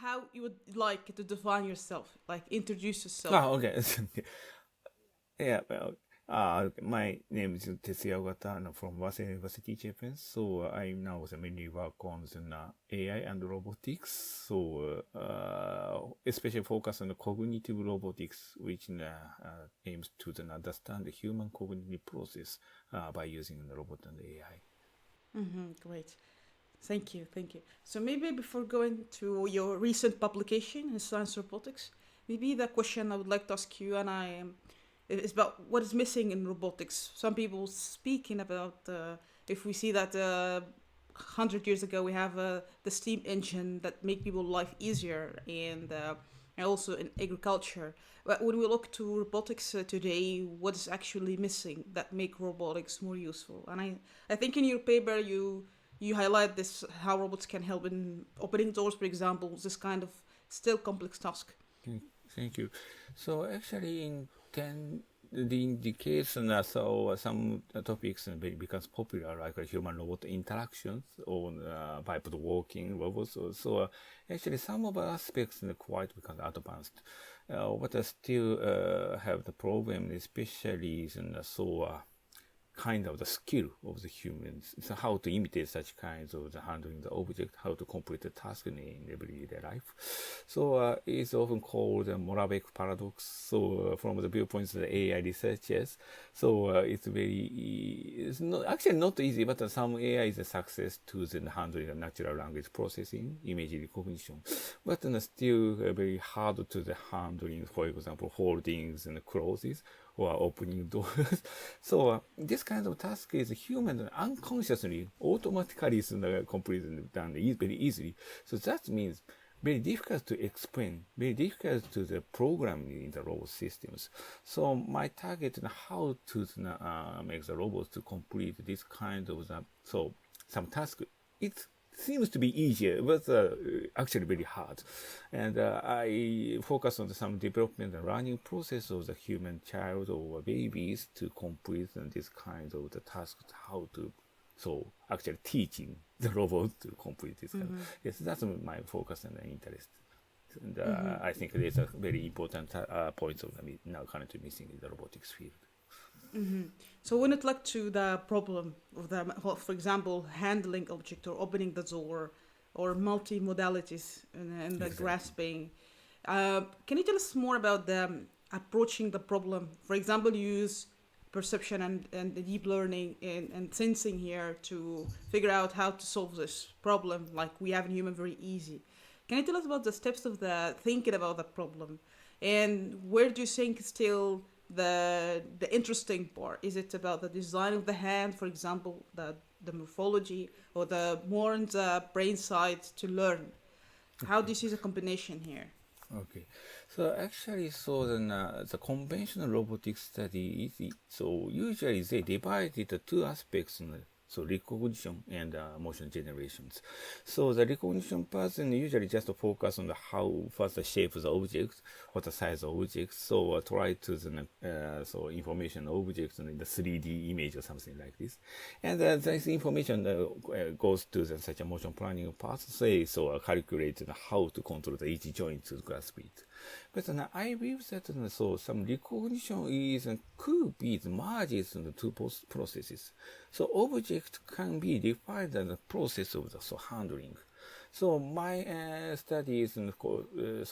how you would like to define yourself, like introduce yourself. Ah, okay. Yeah, well, my name is Tetsuya Ogata, and I'm from Waseda University, Japan. So I now mainly work on the AI and robotics. So especially focus on the cognitive robotics, which aims to understand the human cognitive process by using the robot and AI. Great. Thank you, thank you. So maybe before going to your recent publication in Science Robotics, maybe the question I would like to ask you, and is about what is missing in robotics. Some people speaking about if we see that 100 years ago we have the steam engine that make people life easier, and also in agriculture. But when we look to robotics today, what is actually missing that make robotics more useful? And I think in your paper you highlight this how robots can help in opening doors, for example, this kind of still complex task. Okay, thank you. So actually, in the case, some topics becomes popular, like human-robot interactions or piped walking robots. Actually, some of the aspects quite become advanced, but I still have the problem, especially kind of the skill of the humans. So how to imitate such kinds of the handling the object, how to complete the task in everyday life. So it's often called the Moravec paradox. So from the viewpoints of the AI researchers, so it's not actually not easy, but some AI is a success to the handling the natural language processing, image recognition, but still very hard to the handling, for example, holdings and closes or opening doors. So this kind of task is human unconsciously, automatically is completed done very easily. So that means very difficult to explain, very difficult to the program in the robot systems. So my target is how to make the robots to complete this kind of some task. It seems to be easier, but actually very hard. And I focus on some development and learning process of the human child or babies to complete this kind of the tasks, how to actually teaching the robot to complete this kind of, yes, that's my focus and interest. And I think there's a very important point of now currently missing in the robotics field. So when it look to the problem of the, well, for example, handling object or opening the door or multi-modalities and the Exactly. grasping, can you tell us more about the approaching the problem? For example, you use perception and the deep learning and sensing here to figure out how to solve this problem like we have in human very easy. Can you tell us about the steps of the thinking about the problem? And where do you think still the interesting part? Is it about the design of the hand, for example, the morphology, or the more on the brain side to learn? How do Okay. you see the combination here? Okay, so actually, the conventional robotics study is so usually they divide it into two aspects. So recognition and motion generations. So the recognition person usually just focus on how fast the shape of the object, what the size of objects. So try to information objects in the 3D image or something like this, and this information goes to such a motion planning part. Say calculate how to control each joint to grasp it. But I believe that some recognition is could be the merges in the two processes. So object can be defined as a process of the handling. So my study is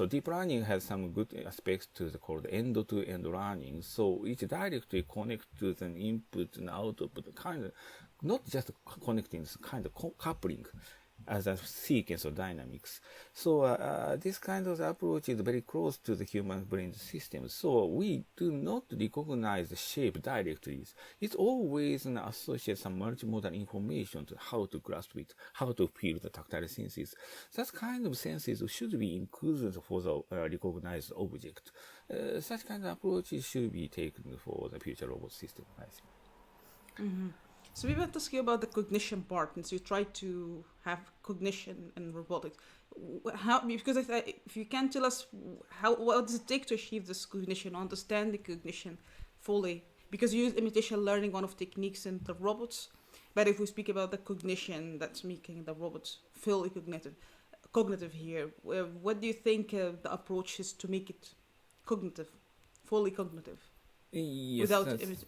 deep learning has some good aspects to the called end-to-end learning. So it directly connects to the input and output, kind of not just connecting, it's kind of coupling as a sequence of dynamics. So this kind of approach is very close to the human brain system. So we do not recognize the shape directly. It's always associate some multimodal information to how to grasp it, how to feel the tactile senses. That kind of senses should be included for the recognized object. Such kind of approaches should be taken for the future robot system, I think. So we want to ask you about the cognition part, and so you try to have cognition in robotics. How? Because if you can tell us how, what does it take to achieve this cognition, understand the cognition fully? Because you use imitation learning, one of techniques in the robots. But if we speak about the cognition that's making the robots fully cognitive, cognitive here. What do you think the approach is to make it cognitive, fully cognitive, Yes, without that's,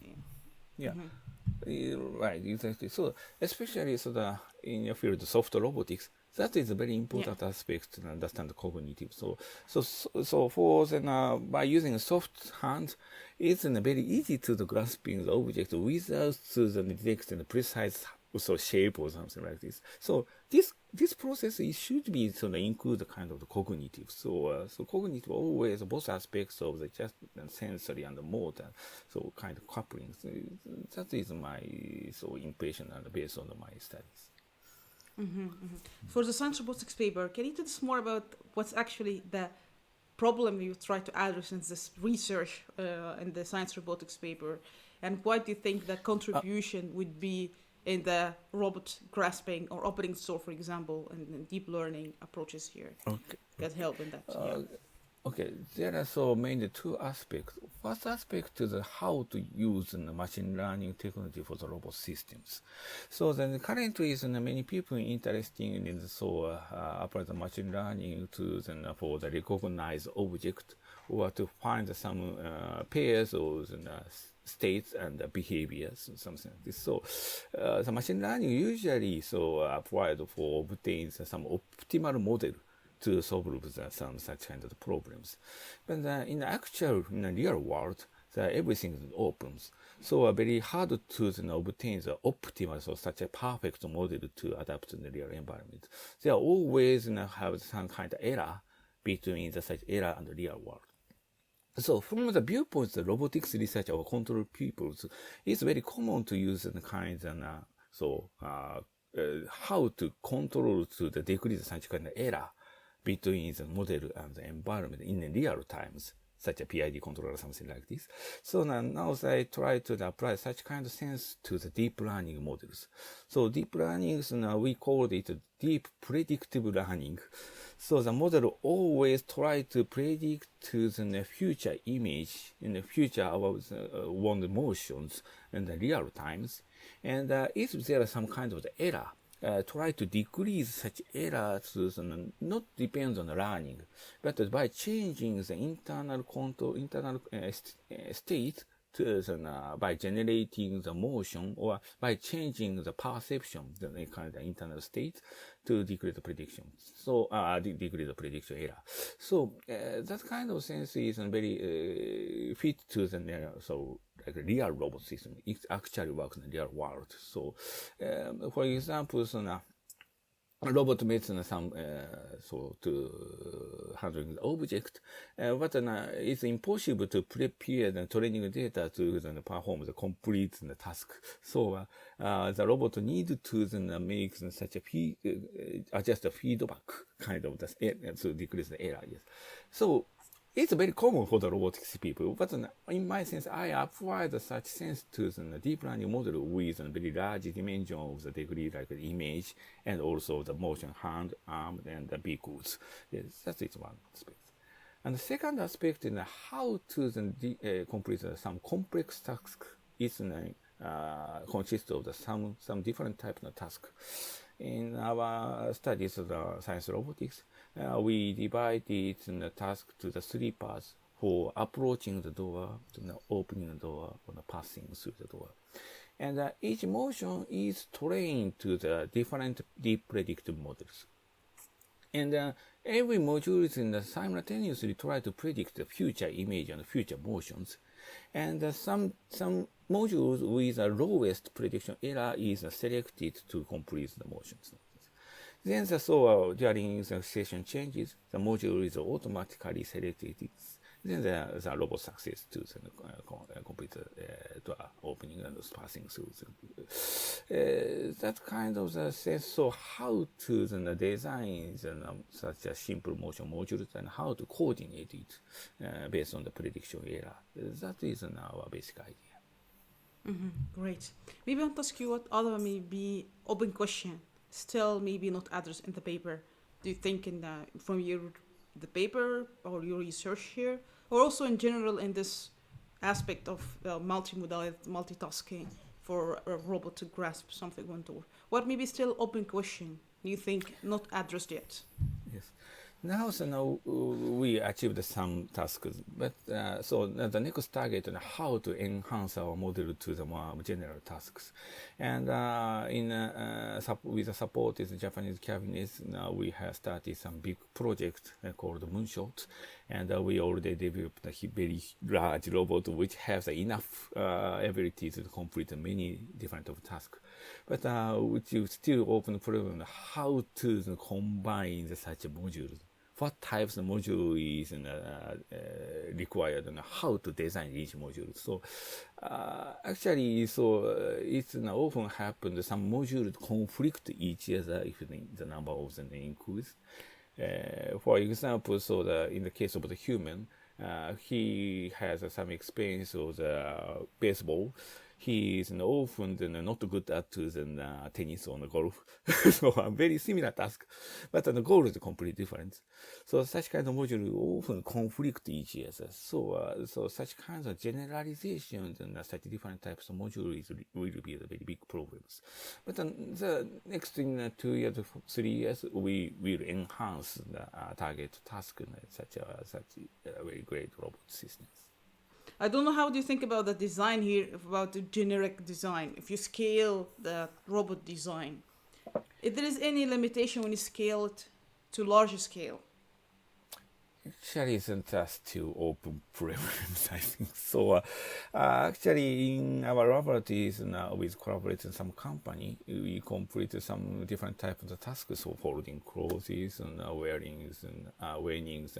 yeah. Mm-hmm. Right, exactly. So, especially so the in your field, soft robotics, that is a very Yeah. important aspect to understand the cognitive. So for then, by using a soft hand, it's very easy to the grasping the object without to the detect the precise so shape or something like this. So this process it should be so include the kind of the cognitive. So cognitive always both aspects of the just sensory and the motor, so kind of coupling. So that is my so impression and based on my studies. Mm-hmm. Mm-hmm. For the science robotics paper, can you tell us more about what's actually the problem you try to address in this research in the science robotics paper, and what do you think the Uh, contribution would be in the robot grasping or opening store, for example, and deep learning approaches here okay. that help in that? Yeah. Uh, Okay, there are so mainly two aspects. First aspect is how to use the machine learning technology for the robot systems. So then currently is many people interested in apply the machine learning to for the recognize object or to find some pairs or states and behaviors and something like this. So the machine learning usually applied for obtain some optimal model to solve some such kind of problems. But in the actual, in the real world, everything opens. So very hard to obtain the optimal, so such a perfect model to adapt to the real environment. There always have some kind of error between the such error and the real world. So from the viewpoint of robotics research or control peoples, it's very common to use the kinds and how to control to the decrease such kind of error between the model and the environment in real times, such a PID controller or something like this. So now I try to apply such kind of sense to the deep learning models. So deep learning, we call it deep predictive learning. So the model always try to predict to the future image in the future about one motions in the real times. And if there is some kind of error, try to decrease such errors to not depend on the learning, but by changing the internal control, internal state to by generating the motion or by changing the perception, the kind of internal state to decrease the prediction. So decrease the prediction error. So that kind of sense is very fit to the like a real robot system. It actually works in the real world. So, for example, robot makes some to handling the object, but it's impossible to prepare the training data to perform the complete task. So the robot need to make such a adjust the feedback kind of to decrease the error. Yes. So it's very common for the robotics people, but in my sense, I applied such sense to the deep learning model with a very large dimension of the degree, like the image and also the motion, hand, arm, and the vehicles. Yes, that is one aspect. And the second aspect is how to complete some complex task is consists of some different types of task. In our studies of the science robotics, we divide it in the task to the three parts for approaching the door, to the opening the door, or the passing through the door. And each motion is trained to the different deep predictive models. And every module is simultaneously try to predict the future image and future motions. And some modules with the lowest prediction error is selected to complete the motions. Then during the session changes, the module is automatically selected. Then the robot success to complete the opening and passing through. That kind of the sense. So how to design such a simple motion modules and how to coordinate it based on the prediction error. That is our basic idea. Mm-hmm. Great. Maybe I want to ask you what other maybe open question still maybe not addressed in the paper. Do you think in from the paper or your research here, or also in general in this aspect of multimodal multitasking for a robot to grasp something one door? What maybe still open question you think not addressed yet? Yeah. Now, so now we achieved some tasks, but so the next target is how to enhance our model to the more general tasks. And with the support of the Japanese cabinet, now we have started some big project called Moonshot, and we already developed a very large robot which has enough ability to complete many different of tasks. But which is still open problem how to combine the such modules, what types of module is required and how to design each module. So actually, so it's often happened some modules conflict each other if the number of them increase. For example, so in the case of the human, he has some experience of the baseball. He is often not good at the tennis or the golf. So a very similar task, but the goal is completely different. So such kind of module often conflict each other. So such kinds of generalizations and such different types of modules will be the very big problems. But the next in 2 years, 3 years, we will enhance the target task and such very great robot systems. I don't know how do you think about the design here, about the generic design. If you scale the robot design, if there is any limitation when you scale it to larger scale. Actually, isn't still open problems, I think. So, actually, in our laboratories now, with collaborating some company, we complete some different types of tasks, so folding clothes and wearings and wearings,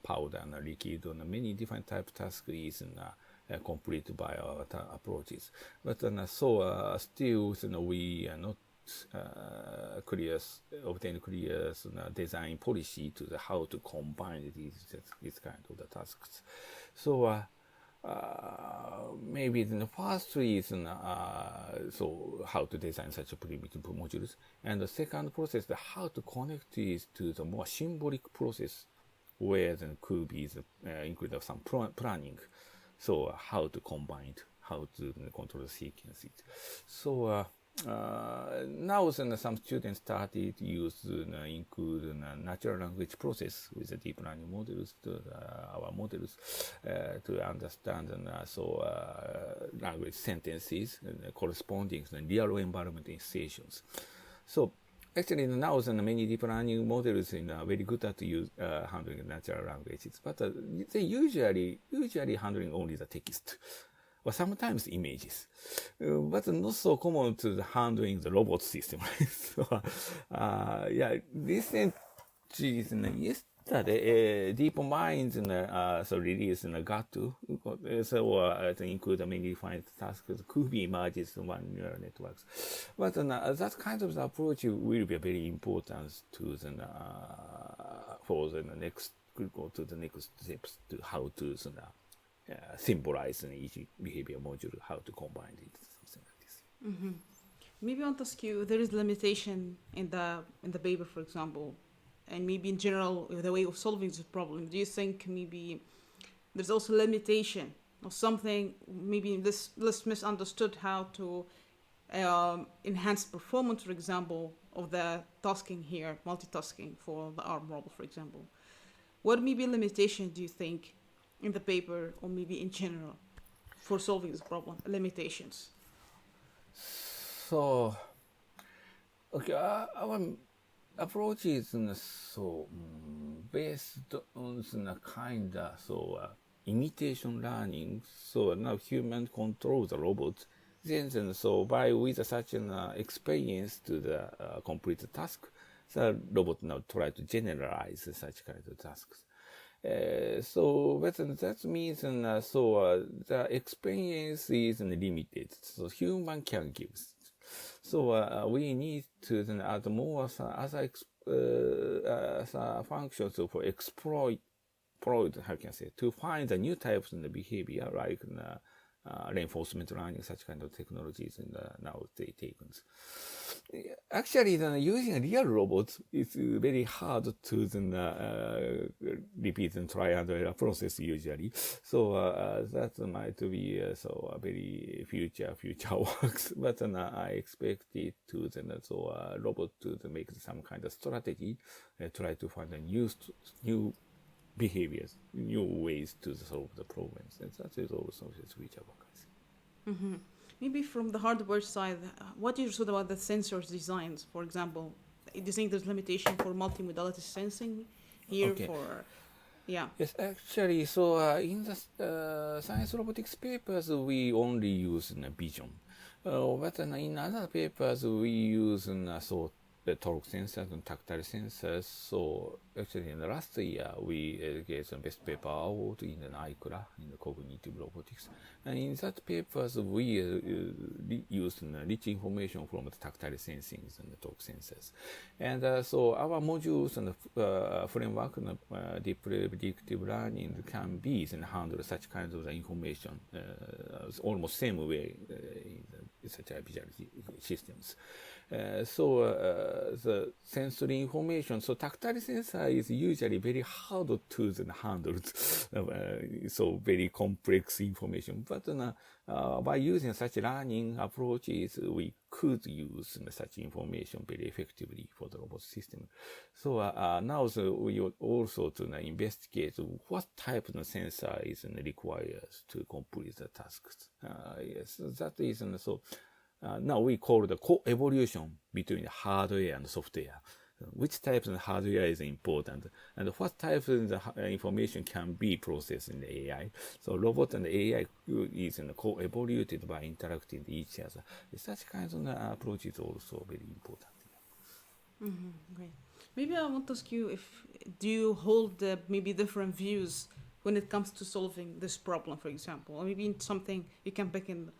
powder and liquid, and many different types of tasks is complete by our approaches. But still, we are not clear, obtain clear design policy to the how to combine these kind of the tasks. So maybe the first reason, so how to design such a primitive modules, and the second process, the how to connect is to the more symbolic process, where then could be include some planning. So how to combine it, how to control the sequences. So now some students started to use include natural language process with the deep learning models to our models to understand language sentences corresponding to real environment in situations. So actually now many deep learning models are very good at handling natural languages, but they usually handling only the text or sometimes images, but not so common to the handling the robot system. Right? So, recently, yesterday, DeepMind's released Gatu, to include many different tasks, could be emerges one neural networks. But that kind of approach will be very important to for the next, could go to the next steps to how to symbolize each behavior module, how to combine it, something like this. Mm-hmm. Maybe I want to ask you, there is limitation in the paper, for example, and maybe in general the way of solving this problem. Do you think maybe there's also limitation or something maybe this less misunderstood how to enhance performance, for example, of the tasking here, multitasking for the arm robot, for example? What maybe limitation do you think in the paper or maybe in general for solving this problem? Limitations. So, okay, our approach is based on kind of imitation learning. So now human control the robot. Then so by with such an experience to the complete task, the robot now try to generalize such kind of tasks. But that means the experience is limited. So human can give. So we need to then add more other functions for exploit, how can I say, to find the new types of the behavior like reinforcement learning, such kind of technologies and now they taken. Actually, using real robots is very hard to repeat and try and error process usually. So that might be so very future works. But I expect it to robot to make some kind of strategy, try to find a new behaviors, new ways to solve the problems. And that is also future work. Mm-hmm. Maybe from the hardware side, what do you thought about the sensors designs? For example, do you think there's limitation for multimodality sensing here? Okay. For yeah. Yes, actually, so in the science robotics papers, we only use vision. But in other papers, we use the torque sensors and tactile sensors. So actually, in the last year, we get the best paper award in the ICRA, in the cognitive robotics. And in that papers, we use rich information from the tactile sensing and the torque sensors. And so our modules and framework and deep predictive learning can be and handle such kinds of information almost same way in such visual systems. The sensory information, so tactile sensor is usually very hard to handle, so very complex information. But by using such learning approaches, we could use such information very effectively for the robot system. So now we also to investigate what type of sensor is required to complete the tasks. Yes, that is so. Now we call the co-evolution between hardware and software. Which type of hardware is important and what type of information can be processed in the AI. So robot and AI is co-evoluted by interacting with each other. Such kinds of approach is also very important. Mm-hmm. Great. Maybe I want to ask you if do you hold maybe different views when it comes to solving this problem, for example, or maybe in something you can pick in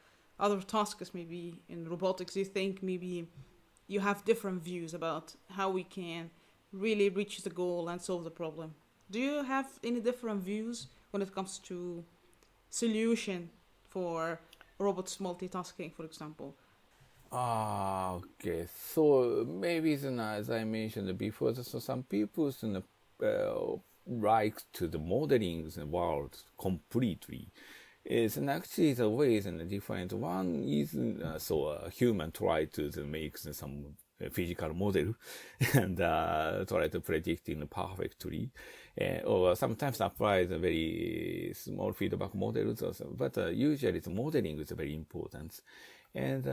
other tasks, maybe in robotics. You think maybe you have different views about how we can really reach the goal and solve the problem. Do you have any different views when it comes to solution for robots multitasking, for example? Okay. So maybe as I mentioned before, so some people like to the modeling the world completely. It's actually the ways and different. One is human try to make some physical model and try to predict it perfectly, or sometimes apply the very small feedback models. Also. But usually the modeling is very important, and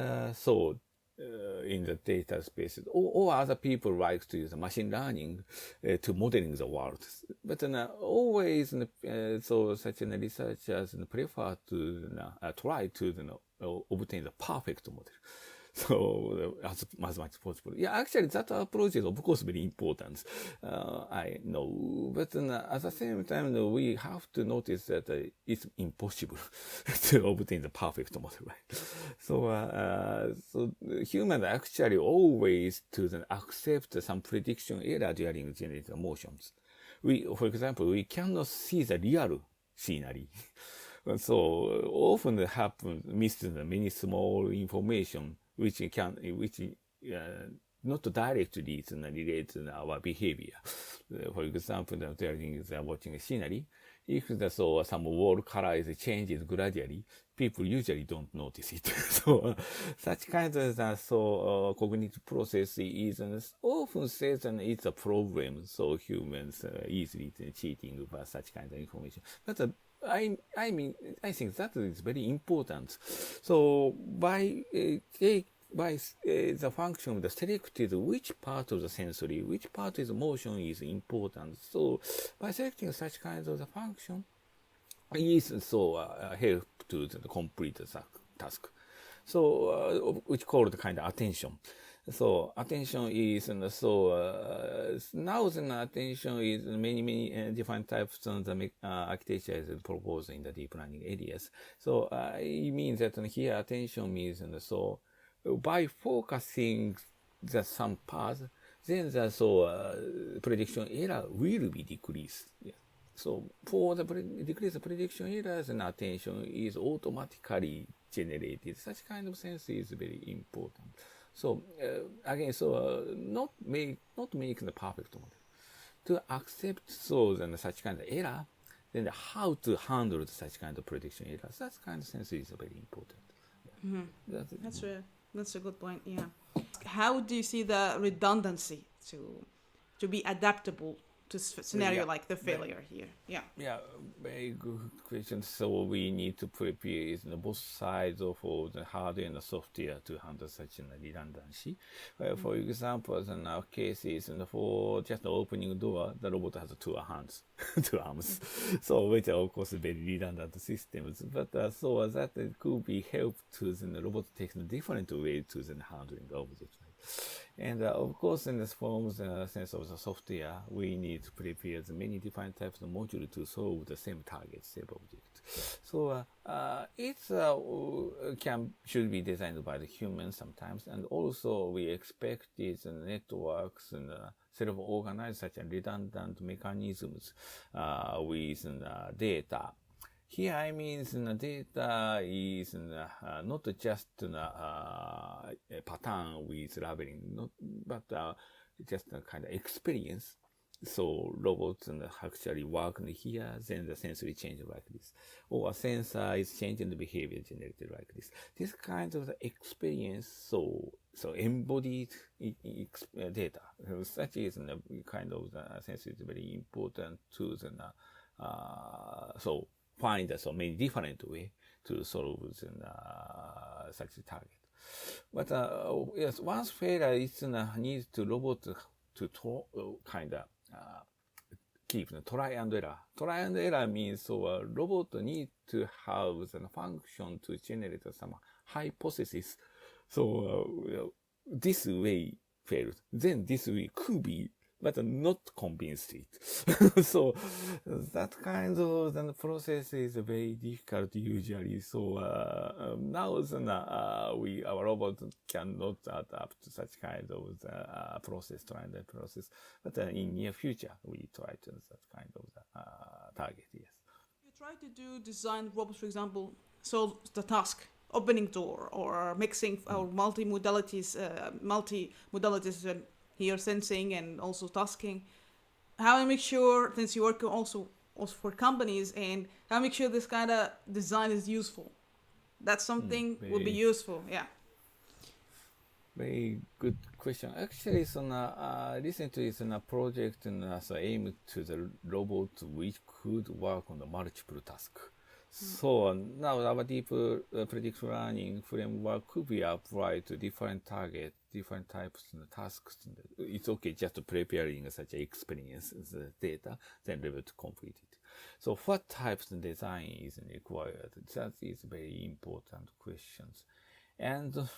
in the data space, or other people like to use machine learning to modeling the world. But always, such researchers prefer to try to obtain the perfect model. So as much as possible. Yeah, actually that approach is of course very important. I know, but at the same time, we have to notice that it's impossible to obtain the perfect model, right? So humans actually always to accept some prediction error during generating motions. For example, we cannot see the real scenery. So often happen missing many small information which not directly relate to our behavior. For example, during watching a scenery, if some wall color is changes gradually, people usually don't notice it. So such kind of cognitive process is often says it's a problem. So humans easily cheating by such kind of information. But I think that is very important. So by the function, the selected which part of the sensory, which part is motion is important. So by selecting such kinds of the function, is help to complete the task. So which called kind of attention. So attention is now the attention is many different types of the architecture is proposed in the deep learning areas. So it means that here attention means by focusing the some path, then the prediction error will be decreased. Yeah. So for the decrease the prediction errors and attention is automatically generated. Such kind of sense is very important. So again, so not make the perfect model. To accept those and such kind of error, then how to handle such kind of prediction error, such kind of sense is very important. Mm-hmm. That's it. That's a good point. Yeah. How do you see the redundancy to be adaptable to scenario Yeah, like the very, failure here? Yeah. yeah, very good question. So we need to prepare both sides of the hardware and the software to handle such a redundancy. For example, in our cases, and for just the opening door, the robot has two hands, two arms. So which are of course very redundant systems. But so that it could be help to the robot takes a different way to the handling objects. And of course, in this form, the sense of the software, we need to prepare the many different types of modules to solve the same target, same object. So it's should be designed by the humans sometimes, and also we expect these networks and self-organized such as redundant mechanisms with data. Here, I mean, the data is not just a pattern with labeling, but just a kind of experience. So robots actually work here, then the sensory change like this. Or a sensor is changing the behavior generated like this. This kind of experience, so embodied data. Such is kind of the sense is very important to the, so find so many different way to solve such a target. But yes, once failure is needs to robot to kind of keep try and error. Try and error means so a robot need to have the function to generate some hypothesis. So this way failed. Then this way could be, but not convinced it. So that kind of process is very difficult usually. So now our robot cannot adapt to such kind of process, trying that process. But in near future, we try to that kind of target. Yes. You try to do design robots, for example, solve the task, opening door, or mixing or multi-modalities, here sensing and also tasking. How to make sure, since you work also for companies, and how to make sure this kind of design is useful. That's something would be Very, useful. Yeah. very good question. Actually, it's recently it's a project so aimed to the robot which could work on the multiple task. So now our deep prediction learning framework could be applied to different targets, different types of tasks. It's okay just preparing such experience the data, then able to complete it. So what types of design is required? That is very important questions. And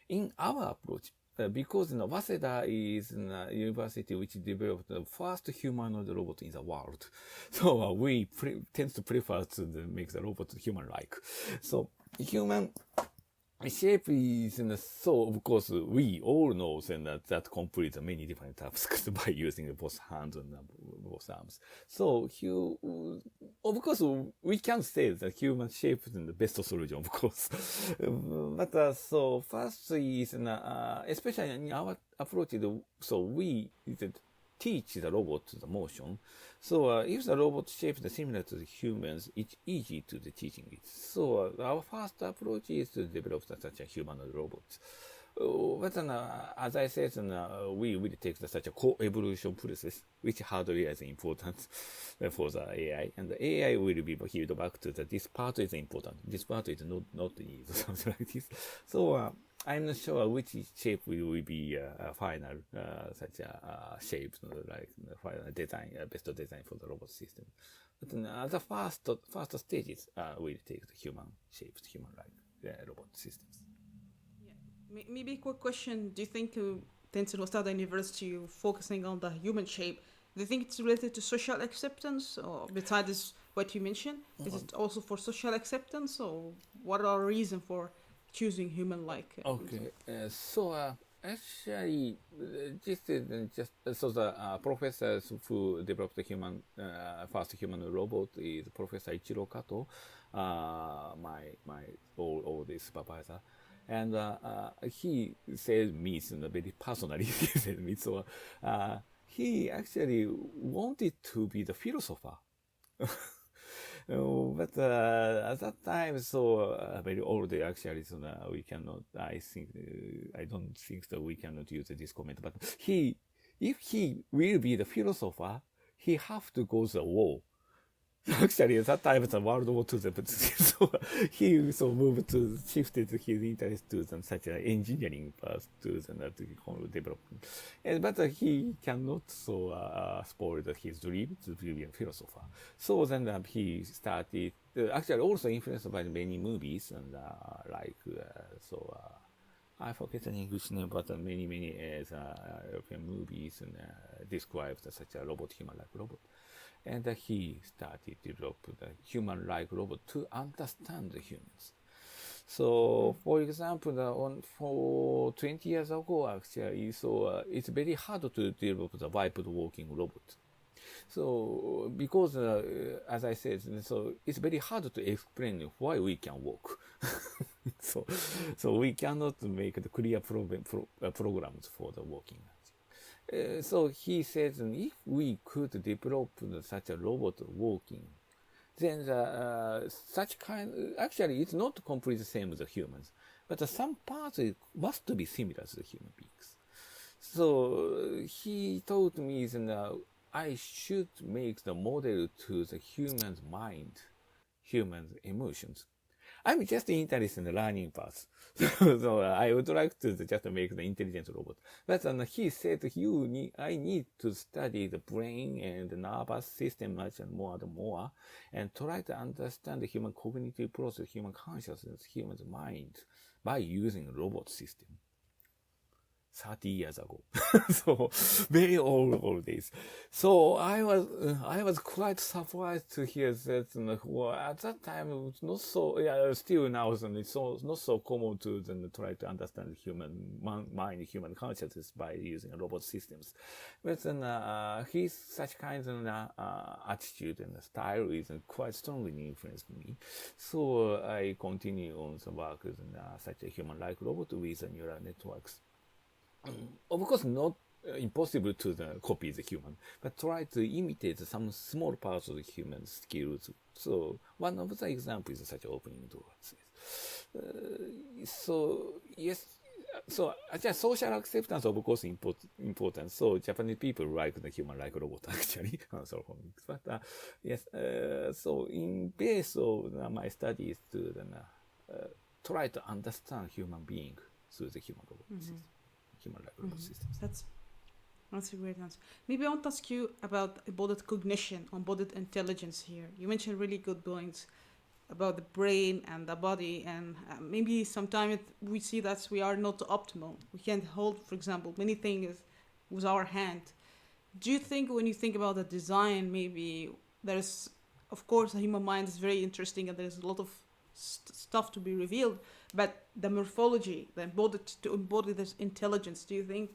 in our approach, because Waseda is a university which developed the first humanoid robot in the world, so we tend to prefer to make the robot human-like. So human shape is so of course we all know that completes many different tasks by using both hands and both arms. So of course we can say that human shape is the best solution, of course. But so first is especially in our approach, so we teach the robot the motion. So if the robot shape is similar to the humans, it's easy to the teaching it. So our first approach is to develop such a humanoid robot. But as I said, we will take such a co-evolution process, which hardware is important for the AI, and the AI will be healed back to this part is important. This part is not needed, something like this. So I'm not sure which shape will be final such a shape, like the final design, best design for the robot system. But the first stages will take the human shapes, human-like robot systems. Yeah. Maybe a quick question. Do you think Tensei Ostada University focusing on the human shape, do you think it's related to social acceptance, or besides what you mentioned? Is it also for social acceptance, or what are reasons for choosing human-like? Okay, so Actually, this is just so the professors who developed the first human robot is Professor Ichiro Kato, my all the supervisor, and he said me in a very personally. He said me so. He actually wanted to be the philosopher. But at that time, so very old actually, so we cannot. I think I don't think that we cannot use this comment. But if he will be the philosopher, he have to go to the war. Actually, at that time, the World War II, so he so moved to shifted his interest to such an engineering path to the development. But he cannot so spoil his dream to be a philosopher. So then he started, actually also influenced by many movies and like so. I forget the English name, but many European movies and describe such a robot, human-like robot. And he started to develop the human-like robot to understand the humans. So, for example, for 20 years ago, actually, so it's very hard to develop the biped walking robot. So, because as I said, so it's very hard to explain why we can walk. so, so we cannot make the clear programs for the walking. So he says, if we could develop such a robot walking, then such kind, actually it's not completely the same as the humans, but some parts must be similar to the human beings. So he told me that I should make the model to the human's mind, human's emotions. I'm just interested in the learning path. So I would like to just make the intelligent robot. But he said, I need to study the brain and the nervous system much and more, and try to understand the human cognitive process, human consciousness, human's mind by using robot system. 30 years ago. So very old days. So I was quite surprised to hear that well, at that time it was not so still now it's not so common to try to understand human mind, human consciousness by using robot systems. But then his such kind of attitude and style is quite strongly influenced me. So I continue on the work with such a human-like robot with neural networks. Of course, not impossible to copy the human, but try to imitate some small parts of the human skills. So one of the examples is such opening doors. So yes, so just social acceptance of course important. So Japanese people like the human-like robot actually. So, but yes, so in base of my studies to try to understand human being through the human robot system. Human-like robot systems. That's a great answer. Maybe I want to ask you about embodied cognition, embodied intelligence here. You mentioned really good points about the brain and the body, and maybe sometimes we see that we are not optimal. We can't hold, for example, many things with our hand. Do you think when you think about the design, maybe there's, of course, the human mind is very interesting and there's a lot of stuff to be revealed, but the morphology, to embody this intelligence, do you think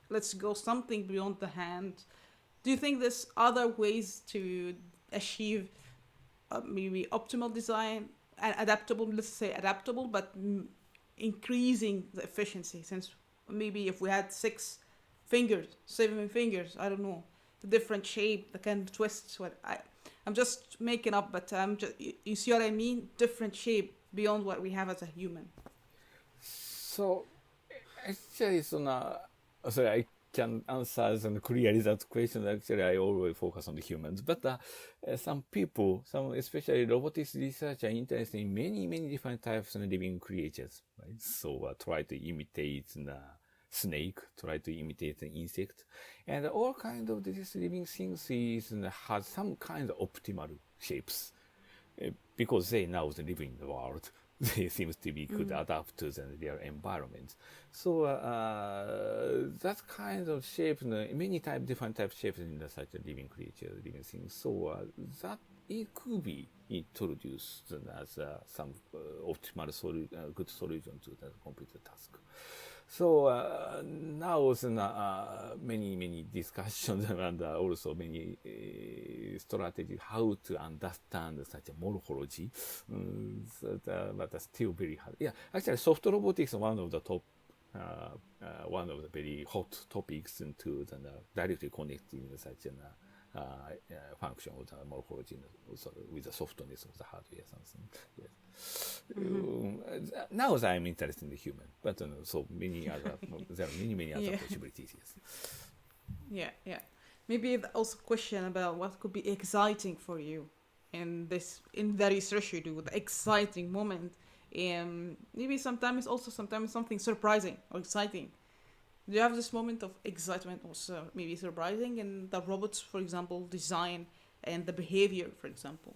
let's go something beyond the hand? Do you think there's other ways to achieve maybe optimal design and adaptable, let's say adaptable, but increasing the efficiency? Since maybe if we had 7 fingers, I don't know, the different shape, the kind of twists, I'm just making up, but you see what I mean? Different shape beyond what we have as a human. So, actually, sorry, I can answer clearly that question. Actually, I always focus on the humans, but some people, especially robotics researchers, are interested in many different types of living creatures. Right? So, try to imitate the snake, try to imitate an insect, and all kinds of these living things has some kind of optimal shapes because they now live in the world. They seem to be could adapt to their environment. So that kind of shape, many different type shapes in such a living creature, living things. So that it could be introduced as some optimal good solution to that computer task. So now many discussions and also many strategies how to understand such a morphology. But still very hard. Yeah, actually, soft robotics is one of the top. One of the very hot topics into the directly connecting such an function of the morphology also with the softness of the hardware something. Yes. Mm-hmm. Now I'm interested in the human, but so many other there are many other Yeah, possibilities. Yes. yeah, yeah. Maybe also question about what could be exciting for you in the research you do, the exciting moment. Maybe sometimes something surprising or exciting. Do you have this moment of excitement or maybe surprising in the robots, for example, design and the behavior, for example?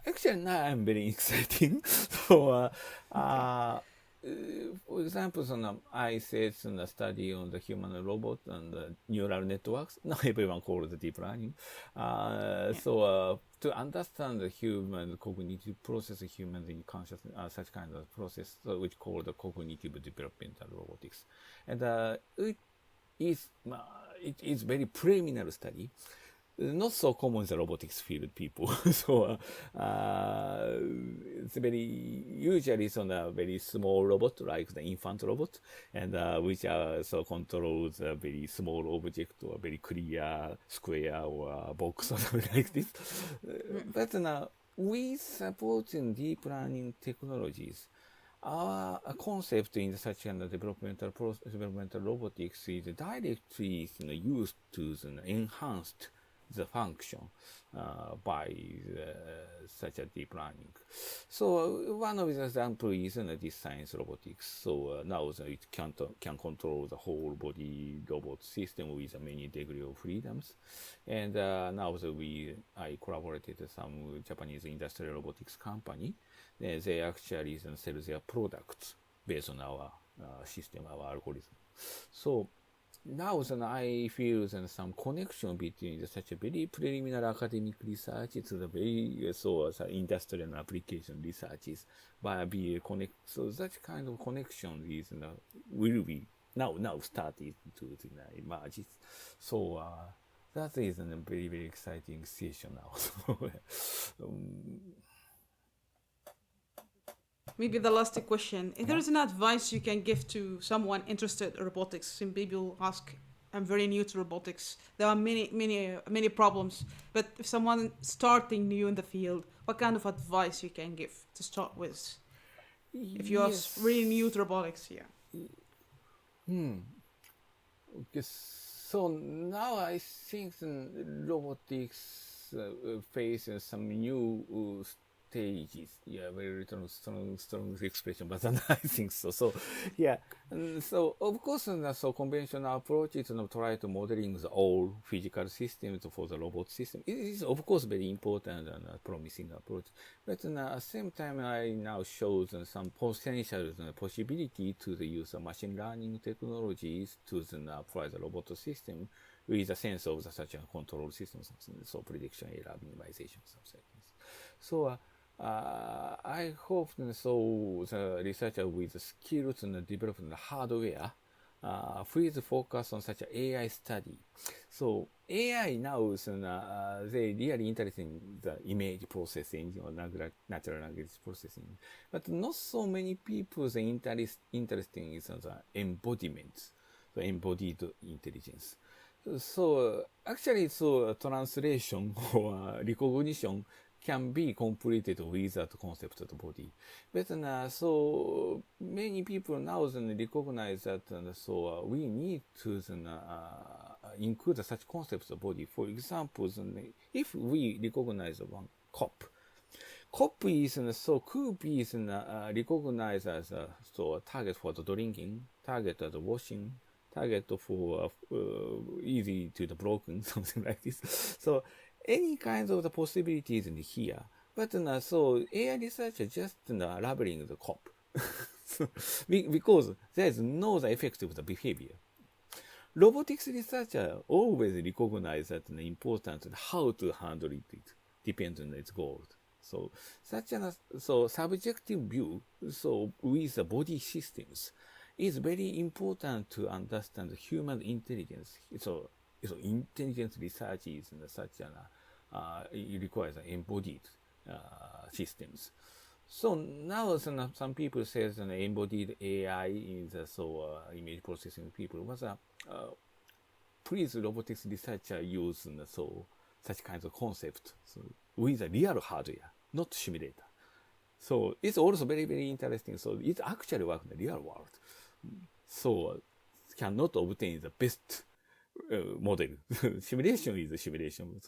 Actually, now I'm very exciting. So, Okay. for example, I said a study on the human robot and neural networks. Now everyone calls it deep learning. Yeah. To understand the human cognitive process, human in consciousness, such kind of process, which called the cognitive developmental robotics, and it is very preliminary study, not so common in the robotics field people. So it's very usually on a very small robot like the infant robot, and which are so controls a very small object or very clear square or a box or something like this. But now we supporting deep learning technologies. Our concept in such a developmental robotics is directly used to enhance the function by such a deep learning. So one of the examples is this science robotics. So now it can control the whole body robot system with many degree of freedoms. And now I collaborated with some Japanese industrial robotics company. They actually sell their products based on our system, our algorithm. So now I feel some connection between such a very preliminary academic research to the very industrial and application researches by be connect. So that kind of connection is will be now started to emerge. So that is a very exciting situation now. um, Maybe the last question. If there yeah. is an advice you can give to someone interested in robotics, some people ask, I'm very new to robotics. There are many problems. But if someone starting new in the field, what kind of advice you can give to start with? If you are really new Yes. to robotics, yeah. Hmm. Okay, so now I think robotics faces some new stages. Yeah, very little strong expression, but I think so. So, yeah, so of course, so conventional approaches try to modeling the all physical systems for the robot system. It is of course very important and promising approach. But at the same time, I now show some potential possibility to the use of machine learning technologies to apply the robot system with a sense of such a control system, something, so prediction error minimization, something like this. So I hope so the researcher with skills in developing the hardware please focus on such an AI study. So AI now is they really interested in the image processing or natural language processing, but not so many people are interested in the embodiment, the embodied intelligence. So actually, so translation or recognition can be completed without concept of the body. But so many people now recognize that we need to include such concepts of body. For example, if we recognize one cup, cup is could be recognized as a target for the drinking, target as washing, target for easy to the broken, something like this. So any kinds of the possibilities in here. But so AI researcher just labeling the cup. Because there is no the effect of the behavior. Robotics researcher always recognize that the importance of how to handle it depends on its goal. So subjective view, so with the body systems, it's very important to understand human intelligence. Intelligence research is such an it requires embodied systems. So now some people say that embodied AI is image processing people. But please robotics researcher use such kinds of concept with a real hardware, not simulator. So it's also very, very interesting. So it actually works in the real world. So cannot obtain the best model. Simulation is a simulation.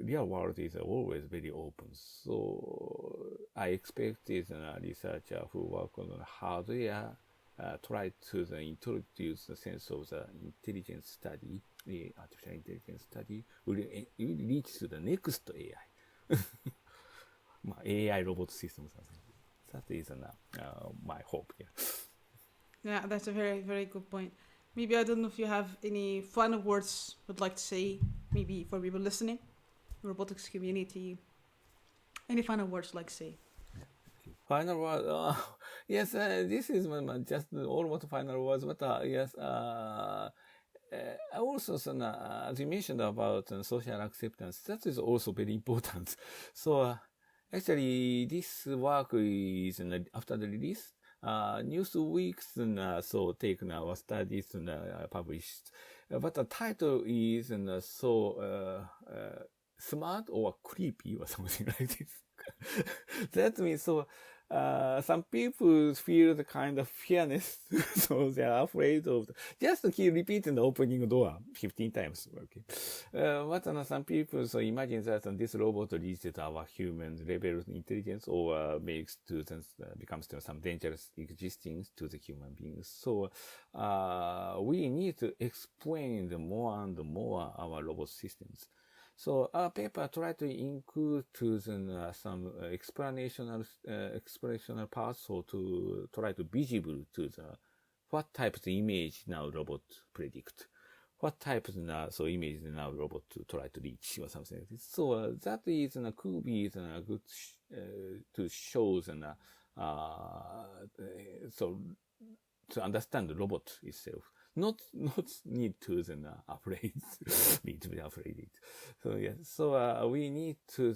Real world is always very open. So I expect is a researcher who work on hardware try to introduce the sense of the intelligence study, the artificial intelligence study, will reach to the next AI. AI robot systems. That is my hope. Yeah. Yeah, that's a very, very good point. Maybe I don't know if you have any final words would like to say, maybe for people listening, robotics community. Any final words like to say? Final word. Yes, this is just almost final words, but yes. Also, as you mentioned about social acceptance, that is also very important. So, actually, this work is after the release. Newsweek's taken our studies and published, but the title is smart or creepy or something like this. That means some people feel the kind of fearness, so they are afraid of just to keep repeating the opening door 15 times. Okay, but some people imagine that this robot reaches our human level of intelligence or makes students becomes some dangerous existing to the human beings. So we need to explain more and more our robot systems. So our paper tried to include some explanational parts, or to try to visible to the what type of image now robot predict, what type of image now robot to try to reach or something like this. So that is could be good to show so to understand the robot itself. Not need to afraid, need to be afraid. So yes, so we need to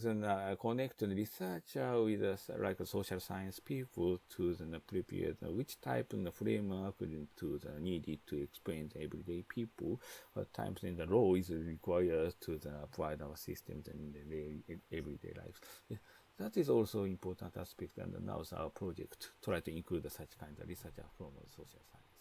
connect the researcher with like social science people to prepare which type of framework to needed to explain to everyday people. What times in the law is required to provide our systems in the everyday life. Yeah. That is also important aspect, and now our project try to include such kind of researcher from social science.